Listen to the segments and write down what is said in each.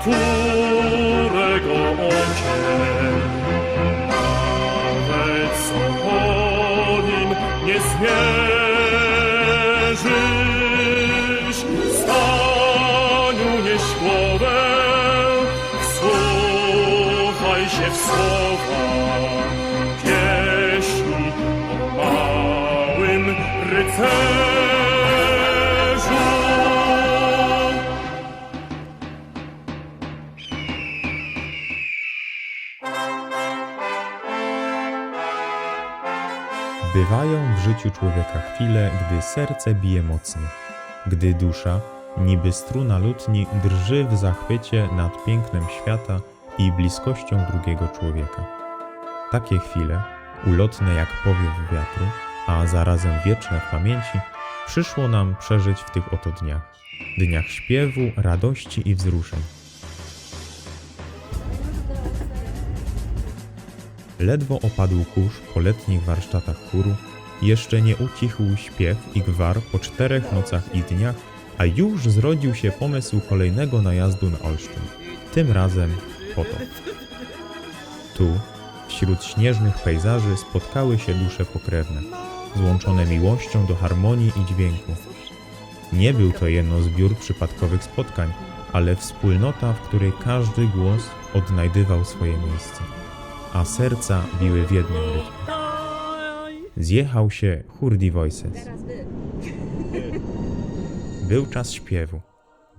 którego okiem nawet sokolim nie zmierzysz. Staniu nieśłowe, wsłuchaj się w słowa pieśni o małym rycerzu. Bywają w życiu człowieka chwile, gdy serce bije mocniej, gdy dusza, niby struna lutni, drży w zachwycie nad pięknem świata i bliskością drugiego człowieka. Takie chwile, ulotne jak powiew wiatru, a zarazem wieczne w pamięci, przyszło nam przeżyć w tych oto dniach. Dniach śpiewu, radości i wzruszeń. Ledwo opadł kurz po letnich warsztatach chóru, jeszcze nie ucichł śpiew i gwar po 4 nocach i dniach, a już zrodził się pomysł kolejnego najazdu na Olsztyn. Tym razem Potop. Tu, wśród śnieżnych pejzaży spotkały się dusze pokrewne, złączone miłością do harmonii i dźwięku. Nie był to jeno zbiór przypadkowych spotkań, ale wspólnota, w której każdy głos odnajdywał swoje miejsce, a serca biły w jednym rytmie. Zjechał się chór Die Voices. Był czas śpiewu,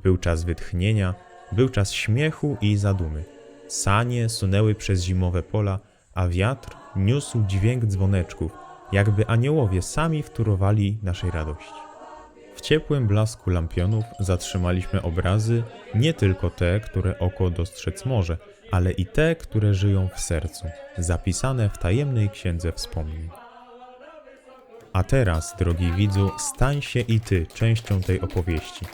był czas wytchnienia, był czas śmiechu i zadumy. Sanie sunęły przez zimowe pola, a wiatr niósł dźwięk dzwoneczków, jakby aniołowie sami wtórowali naszej radości. W ciepłym blasku lampionów zatrzymaliśmy obrazy, nie tylko te, które oko dostrzec może, ale i te, które żyją w sercu, zapisane w tajemnej księdze wspomnień. A teraz, drogi widzu, stań się i ty częścią tej opowieści.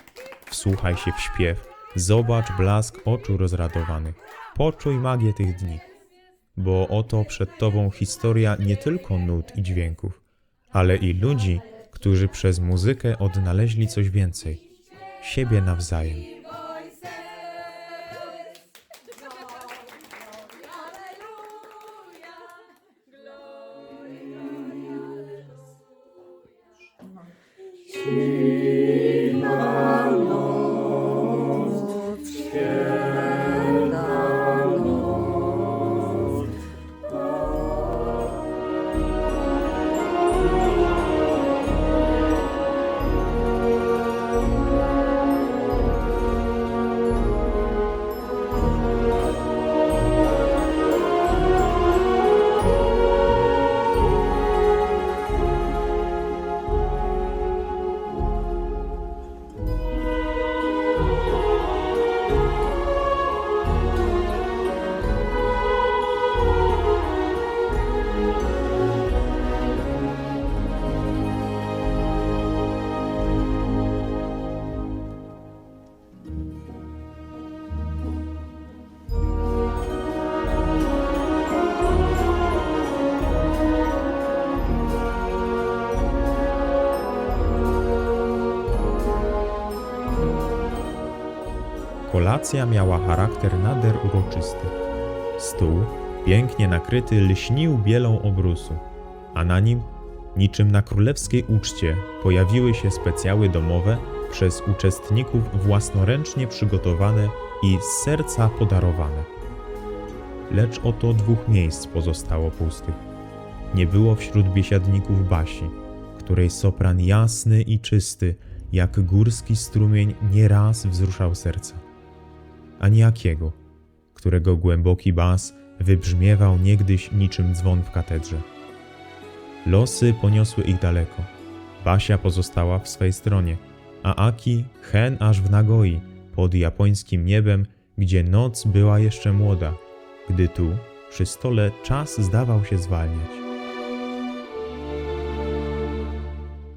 Wsłuchaj się w śpiew, zobacz blask oczu rozradowanych, poczuj magię tych dni. Bo oto przed tobą historia nie tylko nut i dźwięków, ale i ludzi, którzy przez muzykę odnaleźli coś więcej, siebie nawzajem. Kolacja miała charakter nader uroczysty. Stół, pięknie nakryty, lśnił bielą obrusu, a na nim, niczym na królewskiej uczcie, pojawiły się specjały domowe, przez uczestników własnoręcznie przygotowane i z serca podarowane. Lecz oto 2 miejsc pozostało pustych. Nie było wśród biesiadników Basi, której sopran jasny i czysty, jak górski strumień, nieraz wzruszał serce. Ani Akiego, którego głęboki bas wybrzmiewał niegdyś niczym dzwon w katedrze. Losy poniosły ich daleko. Basia pozostała w swej stronie, a Aki hen aż w Nagoi, pod japońskim niebem, gdzie noc była jeszcze młoda, gdy tu, przy stole, czas zdawał się zwalniać.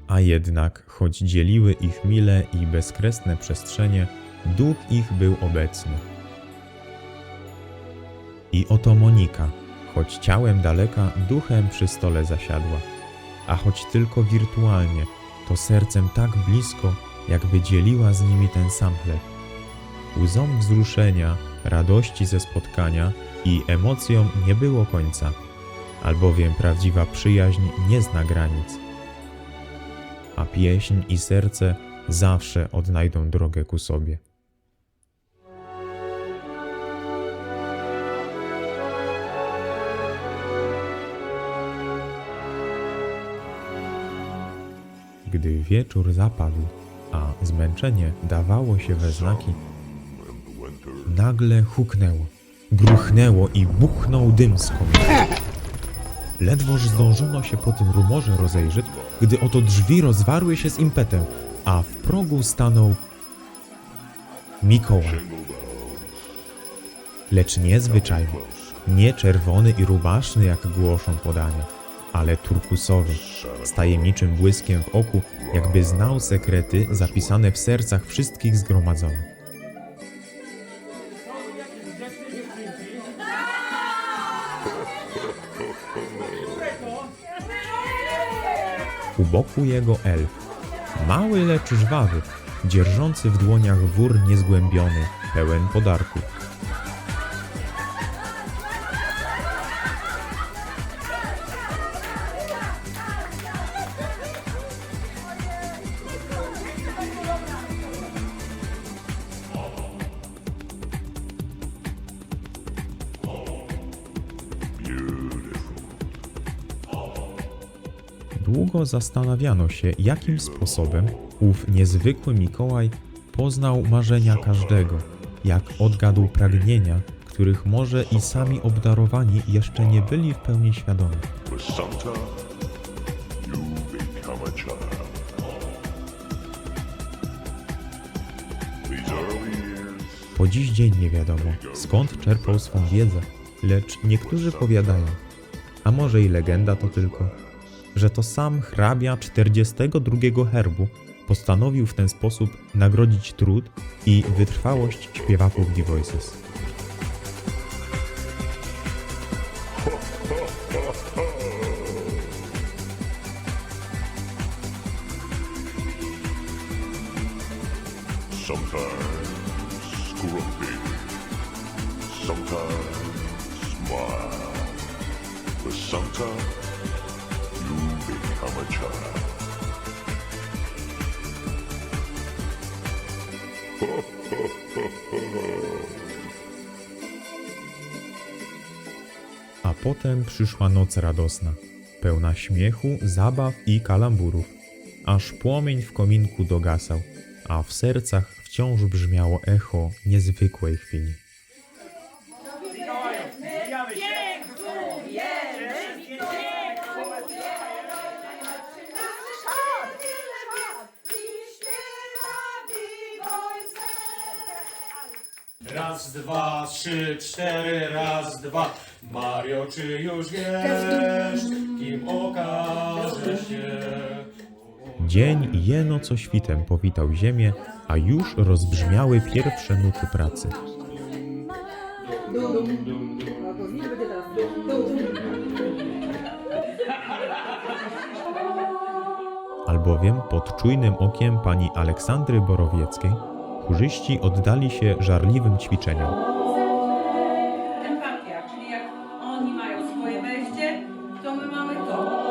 A jednak, choć dzieliły ich mile i bezkresne przestrzenie, duch ich był obecny. I oto Monika, choć ciałem daleka, duchem przy stole zasiadła, a choć tylko wirtualnie, to sercem tak blisko, jakby dzieliła z nimi ten sam chleb. Łzom wzruszenia, radości ze spotkania i emocjom nie było końca, albowiem prawdziwa przyjaźń nie zna granic, a pieśń i serce zawsze odnajdą drogę ku sobie. Gdy wieczór zapadł, a zmęczenie dawało się we znaki, nagle huknęło, gruchnęło i buchnął dym z komina. Ledwoż zdążono się po tym rumorze rozejrzeć, gdy oto drzwi rozwarły się z impetem, a w progu stanął Mikołaj. Lecz nie zwyczajny, nie czerwony i rubaszny, jak głoszą podania, ale turkusowy, z tajemniczym błyskiem w oku, jakby znał sekrety zapisane w sercach wszystkich zgromadzonych. U boku jego elf, mały lecz żwawy, dzierżący w dłoniach wór niezgłębiony, pełen podarków. Długo zastanawiano się, jakim sposobem ów niezwykły Mikołaj poznał marzenia każdego, jak odgadł pragnienia, których może i sami obdarowani jeszcze nie byli w pełni świadomi. For Santa, you become a child. These early years, Po dziś dzień nie wiadomo, skąd czerpał swą wiedzę, lecz niektórzy powiadają, a może i legenda to tylko, że to sam hrabia 42 herbu postanowił w ten sposób nagrodzić trud i wytrwałość śpiewaków The Voices. sometimes grumpy, sometimes smile. For Santa, you become a child. A potem przyszła noc radosna, pełna śmiechu, zabaw i kalamburów, aż płomień w kominku dogasał, a w sercach wciąż brzmiało echo niezwykłej chwili. Raz, dwa, trzy, cztery, raz, dwa. Mario, czy już wiesz, kim okaże się? Dzień jeno co świtem powitał ziemię, a już rozbrzmiały pierwsze nuty pracy. Albowiem pod czujnym okiem pani Aleksandry Borowieckiej chórzyści oddali się żarliwym ćwiczeniom. Empatia, czyli jak oni mają swoje wejście, to my mamy to.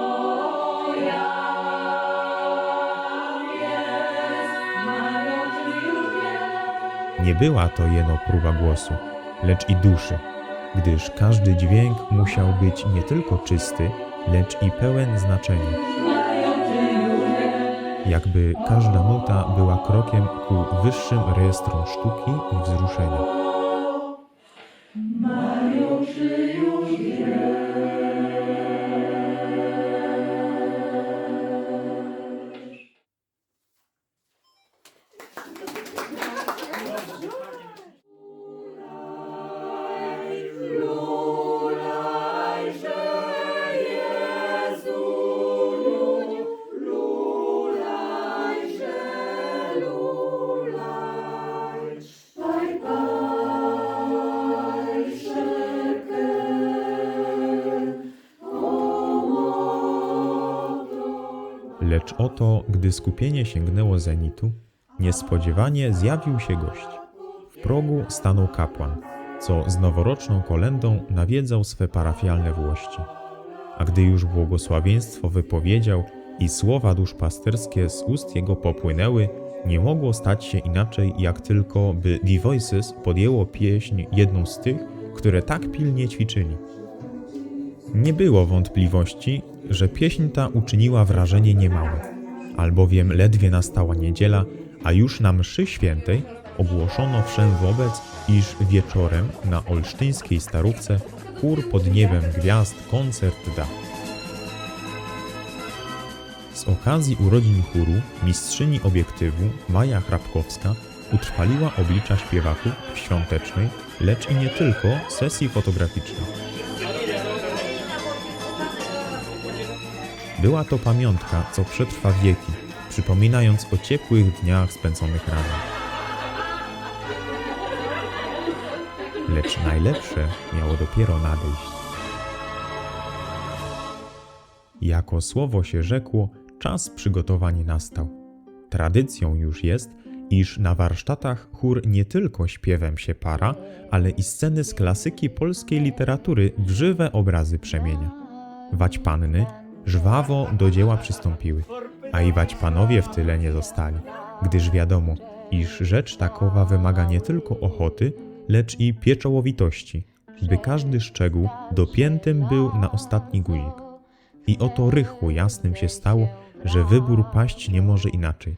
Nie była to jeno próba głosu, lecz i duszy, gdyż każdy dźwięk musiał być nie tylko czysty, lecz i pełen znaczenia. Jakby każda nuta była krokiem ku wyższym rejestrom sztuki i wzruszenia. Lecz oto, gdy skupienie sięgnęło zenitu, niespodziewanie zjawił się gość. W progu stanął kapłan, co z noworoczną kolędą nawiedzał swe parafialne włości. A gdy już błogosławieństwo wypowiedział i słowa duszpasterskie z ust jego popłynęły, nie mogło stać się inaczej, jak tylko by The Voices podjęło pieśń jedną z tych, które tak pilnie ćwiczyli. Nie było wątpliwości, że pieśń ta uczyniła wrażenie niemałe, albowiem ledwie nastała niedziela, a już na mszy świętej ogłoszono wszem wobec, iż wieczorem na olsztyńskiej Starówce chór pod niebem gwiazd koncert da. Z okazji urodzin chóru mistrzyni obiektywu Maja Hrabkowska utrwaliła oblicza śpiewaków w świątecznej, lecz i nie tylko, sesji fotograficznej. Była to pamiątka, co przetrwa wieki, przypominając o ciepłych dniach spędzonych razem. Lecz najlepsze miało dopiero nadejść. Jako słowo się rzekło, czas przygotowań nastał. Tradycją już jest, iż na warsztatach chór nie tylko śpiewem się para, ale i sceny z klasyki polskiej literatury w żywe obrazy przemienia. Waćpanny żwawo do dzieła przystąpiły, a i waćpanowie w tyle nie zostali, gdyż wiadomo, iż rzecz takowa wymaga nie tylko ochoty, lecz i pieczołowitości, by każdy szczegół dopiętym był na ostatni guzik. I oto rychło jasnym się stało, że wybór paść nie może inaczej.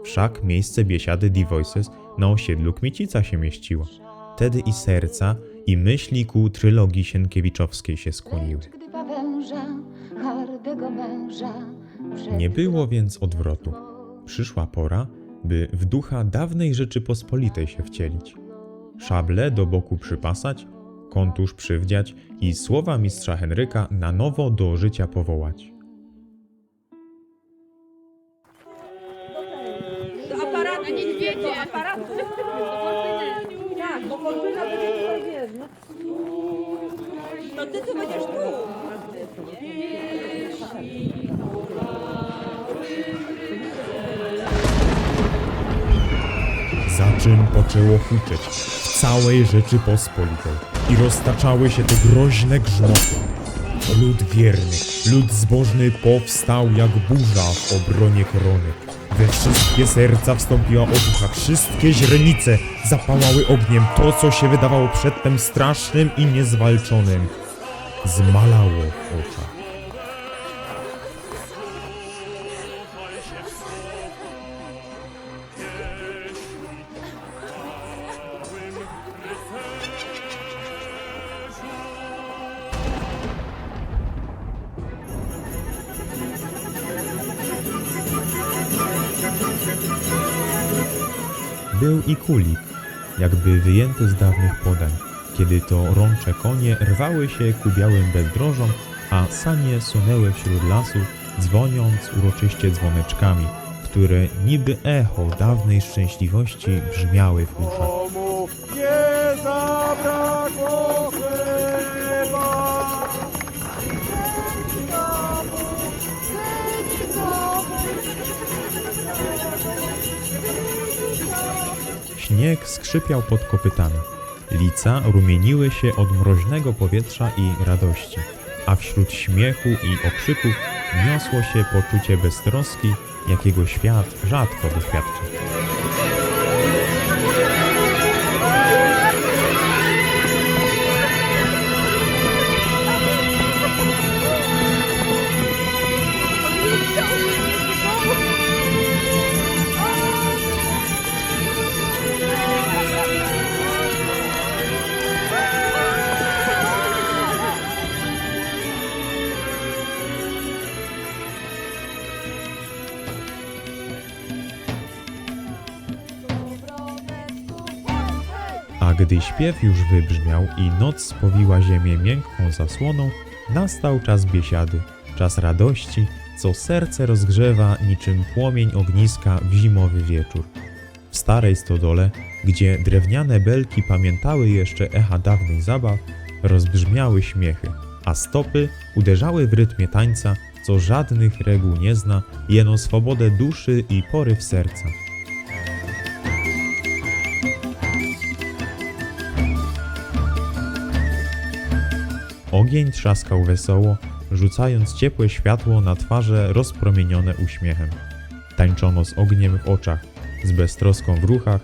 Wszak miejsce biesiady The Voices na osiedlu Kmicica się mieściło. Tedy i serca, i myśli ku trylogii Sienkiewiczowskiej się skłoniły. Nie było więc odwrotu. Przyszła pora, by w ducha dawnej Rzeczypospolitej się wcielić. Szable do boku przypasać, kontusz przywdziać i słowa mistrza Henryka na nowo do życia powołać. Do aparatu, niedźwiedzie, do aparatu. Tak, bo Wolbyna to nie tutaj wiesz, no. No ty tu będziesz tu. Za czym poczęło huczeć w całej Rzeczypospolitej i roztaczały się te groźne grzmoty. Lud wierny, lud zbożny powstał jak burza w obronie korony. We wszystkie serca wstąpiła otucha, wszystkie źrenice zapałały ogniem. To, co się wydawało przedtem strasznym i niezwalczonym, zmalało w oczach. Był i kulik, jakby wyjęty z dawnych podań, kiedy to rącze konie rwały się ku białym bezdrożom, a sanie sunęły wśród lasu, dzwoniąc uroczyście dzwoneczkami, które niby echo dawnej szczęśliwości brzmiały w uszach. Nie zabrakło chleba. Śnieg skrzypiał pod kopytami. Lica rumieniły się od mroźnego powietrza i radości, a wśród śmiechu i okrzyków niosło się poczucie beztroski, jakiego świat rzadko doświadczy. A gdy śpiew już wybrzmiał i noc spowiła ziemię miękką zasłoną, nastał czas biesiady, czas radości, co serce rozgrzewa niczym płomień ogniska w zimowy wieczór. W starej stodole, gdzie drewniane belki pamiętały jeszcze echa dawnych zabaw, rozbrzmiały śmiechy, a stopy uderzały w rytmie tańca, co żadnych reguł nie zna, jeno swobodę duszy i poryw serca. Ogień trzaskał wesoło, rzucając ciepłe światło na twarze rozpromienione uśmiechem. Tańczono z ogniem w oczach, z beztroską w ruchach,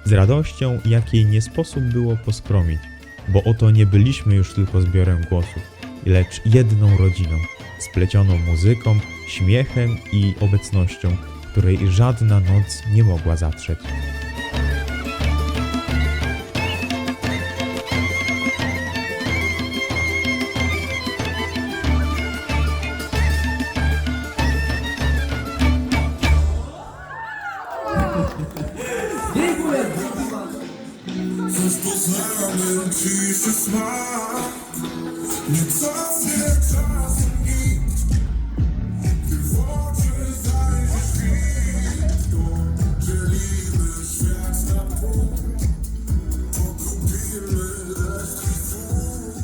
z radością, jakiej nie sposób było poskromić, bo oto nie byliśmy już tylko zbiorem głosów, lecz jedną rodziną, splecioną muzyką, śmiechem i obecnością, której żadna noc nie mogła zatrzeć. Znów poznałem ciszy smak. Nie cofnie czasem nikt. Ty w oczy zajrzysz kwitko. Dzielimy świat na pół. Pokupimy resztki słów.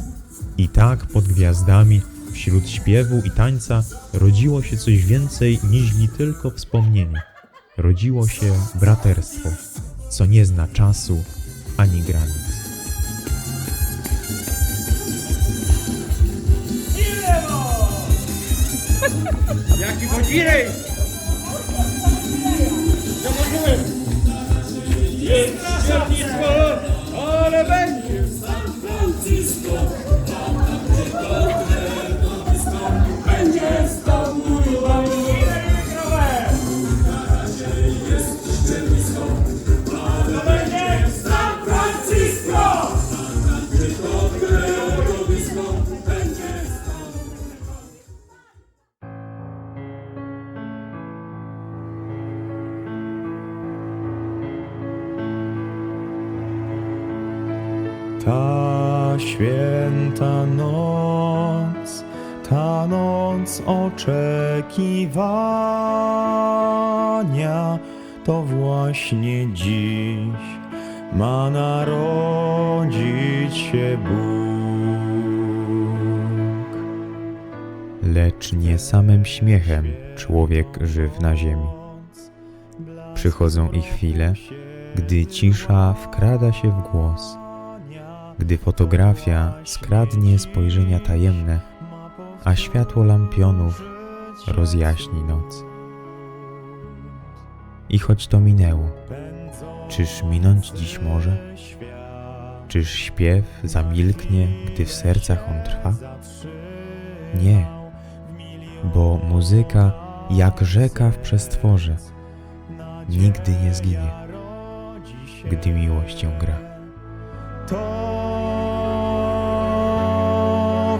I tak pod gwiazdami, wśród śpiewu i tańca, rodziło się coś więcej niźli tylko wspomnienie. Rodziło się braterstwo, co nie zna czasu ani granic. Jaki godzirej! Zobaczyłem! Jest świetnictwo, ale będzie! Będzie stąd San Francisco! Ta święta noc, ta noc oczekiwania, to właśnie dziś ma narodzić się Bóg. Lecz nie samym śmiechem człowiek żyw na ziemi. Przychodzą i chwile, gdy cisza wkrada się w głos, gdy fotografia skradnie spojrzenia tajemne, a światło lampionów rozjaśni noc. I choć to minęło, czyż minąć dziś może? Czyż śpiew zamilknie, gdy w sercach on trwa? Nie, bo muzyka jak rzeka w przestworze nigdy nie zginie, gdy miłość ją gra. To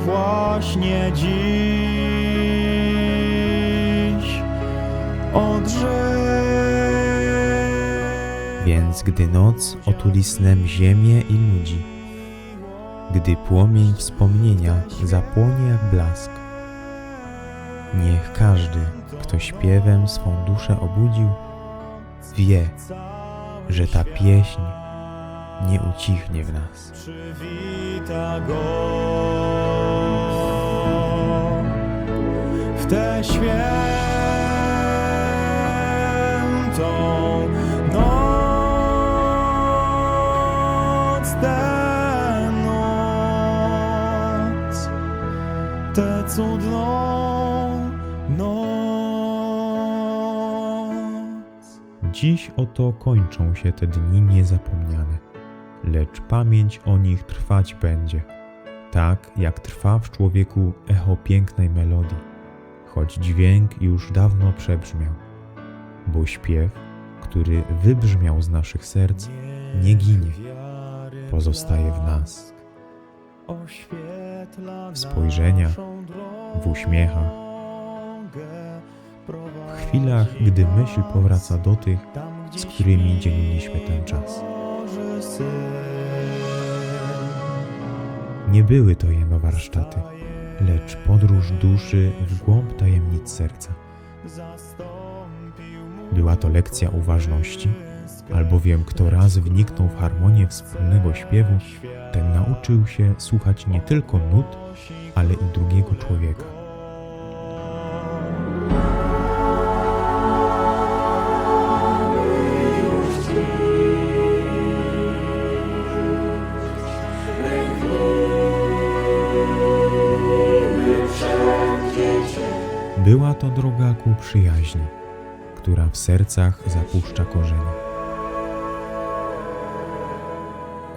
właśnie dziś Więc gdy noc otuli snem ziemię i ludzi, gdy płomień wspomnienia zapłonie jak blask, niech każdy, kto śpiewem swą duszę obudził, wie, że ta pieśń nie ucichnie w nas. Przywita go w tę świętą noc, tę noc, tę cudną noc. Dziś oto kończą się te dni niezapomniane, lecz pamięć o nich trwać będzie, tak jak trwa w człowieku echo pięknej melodii, choć dźwięk już dawno przebrzmiał, bo śpiew, który wybrzmiał z naszych serc, nie ginie, pozostaje w nas. W spojrzeniach, w uśmiechach, w chwilach, gdy myśl powraca do tych, z którymi dzieliliśmy ten czas. Nie były to jeno warsztaty, lecz podróż duszy w głąb tajemnic serca. Była to lekcja uważności, albowiem kto raz wniknął w harmonię wspólnego śpiewu, ten nauczył się słuchać nie tylko nut, ale i drugiego człowieka. Była to droga ku przyjaźni, która w sercach zapuszcza korzenie.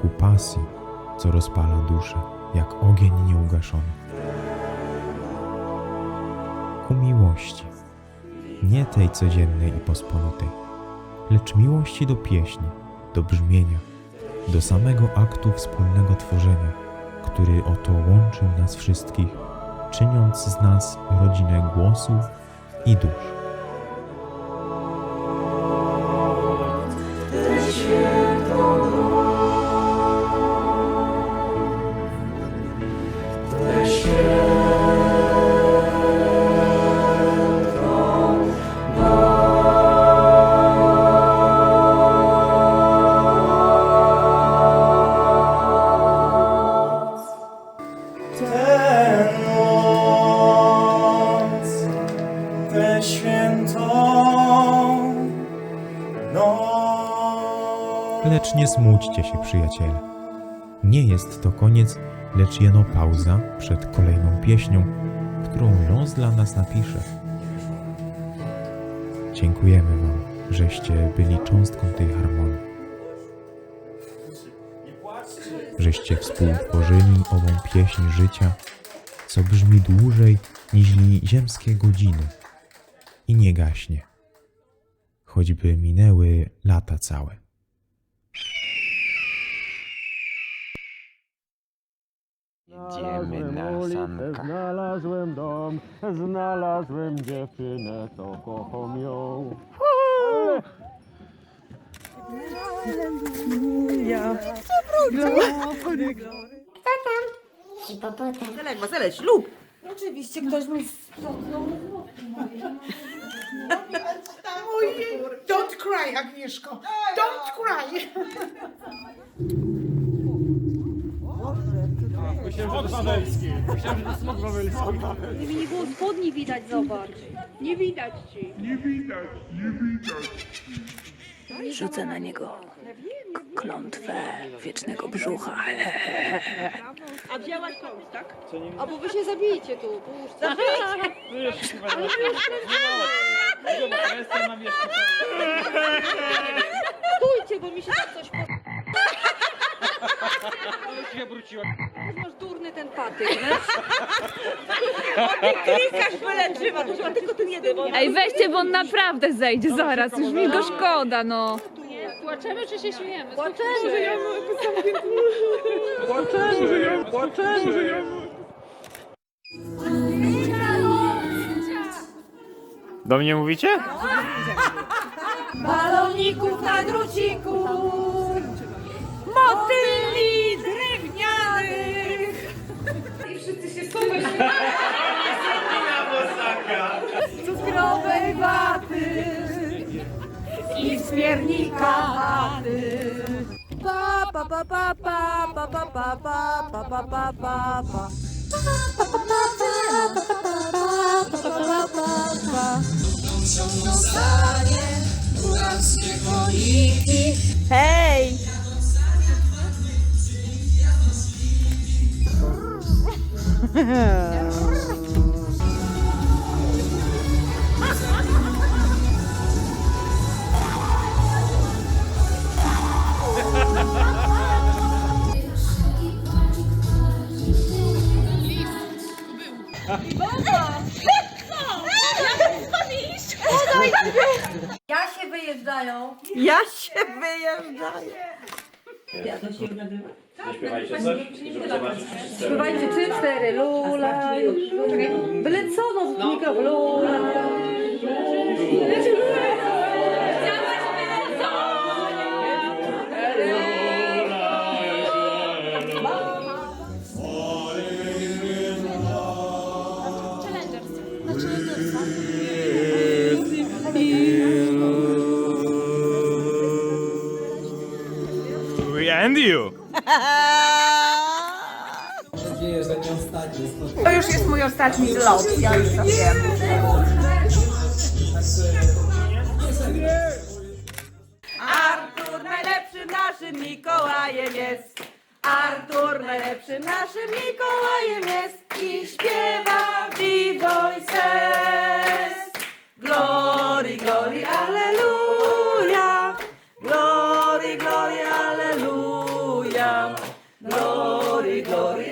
Ku pasji, co rozpala duszę, jak ogień nieugaszony. Ku miłości, nie tej codziennej i pospolitej, lecz miłości do pieśni, do brzmienia, do samego aktu wspólnego tworzenia, który oto łączył nas wszystkich, czyniąc z nas rodzinę głosów i dusz. Tę świętą noc. Lecz nie smućcie się, przyjaciele. Nie jest to koniec, lecz jeno pauza przed kolejną pieśnią, którą los dla nas napisze. Dziękujemy wam, żeście byli cząstką tej harmonii. Żeście współtworzyli ową pieśń życia, co brzmi dłużej niż ziemskie godziny i nie gaśnie, choćby minęły lata całe. Idziemy na sankach. Znalazłem dom, znalazłem dziewczynę, to kocham ją. Wesele, ślub. Oczywiście ktoś mi sprzątnął. Don't cry, Agnieszko. Don't cry. Myślałem, że to Wawelski. Myślałem, że to smok wawelski. Gdyby nie było spodni widać, zobacz. Nie widać ci. Rzucę na niego klątwę wiecznego brzucha. A wzięłaś komuś, tak? Albo wy się zabijecie tu. Zabijcie! Stójcie, bo mi się tam coś masz durny ten patyk, nie? Klikasz byle trzyma, to chyba tylko ten jeden. Ej, weźcie, bo on naprawdę zejdzie zaraz, już mi go szkoda, no. Płaczemy czy się śmiejemy? Płaczemy. Do mnie mówicie? Baloników na druciku, motyli drewnianych. I wszyscy się super cukrowej waty i z piernika chaty. Pa pa pa pa pa pa pa pa pa pa pa pa pa pa. Hej! Ja się wyjeżdżają. Ja się wyjeżdżają. Śpiewajcie 3, 4, lula. Byle co, no w mikrofon. Lula. And you. To już jest mój ostatni zlot, ja już to wiem. Artur najlepszym naszym Mikołajem jest. Artur najlepszym naszym Mikołajem jest. I śpiewa w Wojsek. Gloria,